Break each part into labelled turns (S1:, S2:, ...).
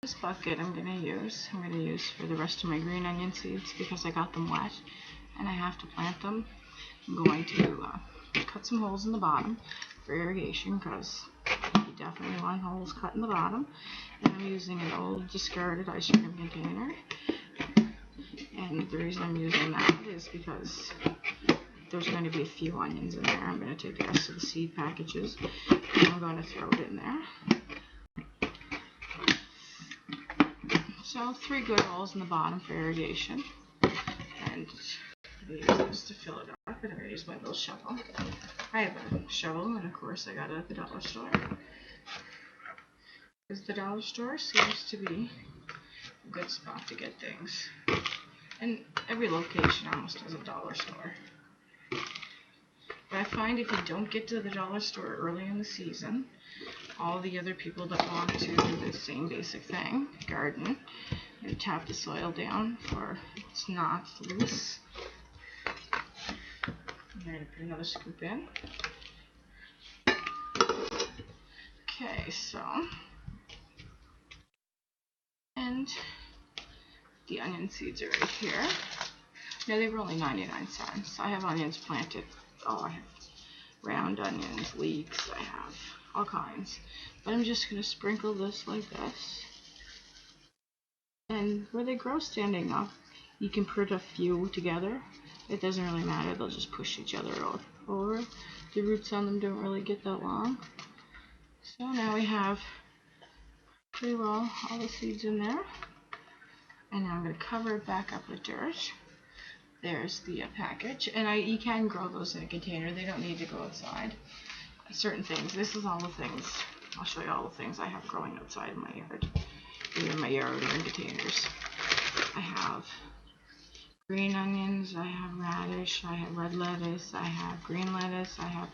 S1: This bucket I'm going to use for the rest of my green onion seeds because I got them wet and I have to plant them. I'm going to cut some holes in the bottom for irrigation because you definitely want holes cut in the bottom. And I'm using an old discarded ice cream container. And the reason I'm using that is because there's going to be a few onions in there. I'm going to take the rest of the seed packages and I'm going to throw it in there. So 3 good holes in the bottom for irrigation. And I use this to fill it up, and I'm going to use my little shovel. I have a shovel, and of course I got it at the dollar store. Because the dollar store seems to be a good spot to get things. And every location almost has a dollar store. But I find if you don't get to the dollar store early in the season, all the other people that want to do the same basic thing, garden, and tap the soil down for it's not loose. I'm going to put another scoop in. Okay, so, and the onion seeds are right here. Now they were only 99 cents. I have onions planted. Oh, I have round onions, leeks, I have all kinds. But I'm just going to sprinkle this like this. And where they grow standing up, you can put a few together. It doesn't really matter, they'll just push each other over. The roots on them don't really get that long. So now we have pretty well all the seeds in there. And now I'm going to cover it back up with dirt. There's the package. And you can grow those in a container, they don't need to go outside. Certain things, this is all the things, I'll show you all the things I have growing outside in my yard. Either in my yard or in containers. I have green onions, I have radish, I have red lettuce, I have green lettuce, I have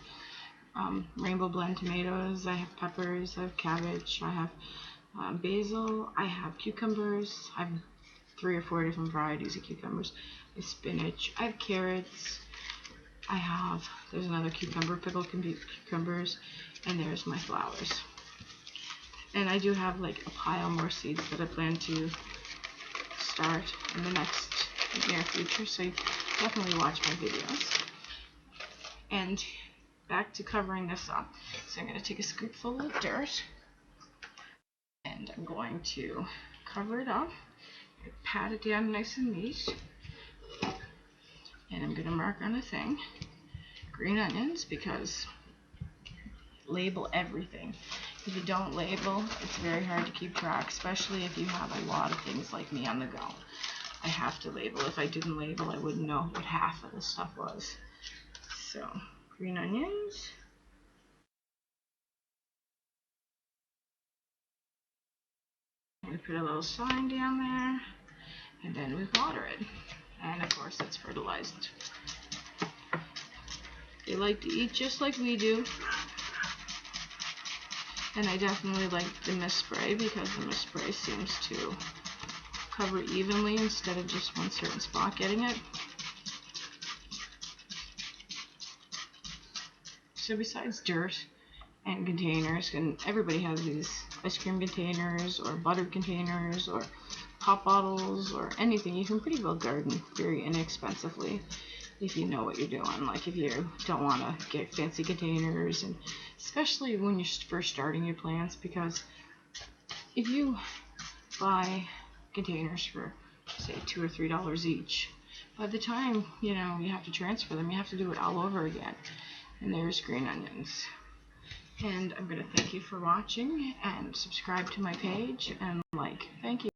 S1: rainbow blend tomatoes, I have peppers, I have cabbage, I have basil, I have cucumbers, I have 3 or 4 different varieties of cucumbers, I have spinach, I have carrots, there's another cucumber, pickled cucumbers, and there's my flowers. And I do have like a pile more seeds that I plan to start in the near future, so you definitely watch my videos. And back to covering this up. So I'm going to take a scoopful of dirt, and I'm going to cover it up, pat it down nice and neat, and I'm going to mark on a thing, green onions, because label everything. If you don't label, it's very hard to keep track, especially if you have a lot of things like me on the go. I have to label. If I didn't label, I wouldn't know what half of this stuff was. So, green onions. I'm going to put a little sign down there, and then we water it. And of course, it's fertilized. They like to eat just like we do. And I definitely like the mist spray because the mist spray seems to cover evenly instead of just one certain spot getting it. So besides dirt and containers, and everybody has these ice cream containers or butter containers or pop bottles or anything, you can pretty well garden very inexpensively if you know what you're doing. Like if you don't want to get fancy containers, and especially when you're first starting your plants, because if you buy containers for say $2 or $3 each, by the time you have to transfer them, you have to do it all over again. And there's green onions. And I'm going to thank you for watching, and subscribe to my page and like. Thank you.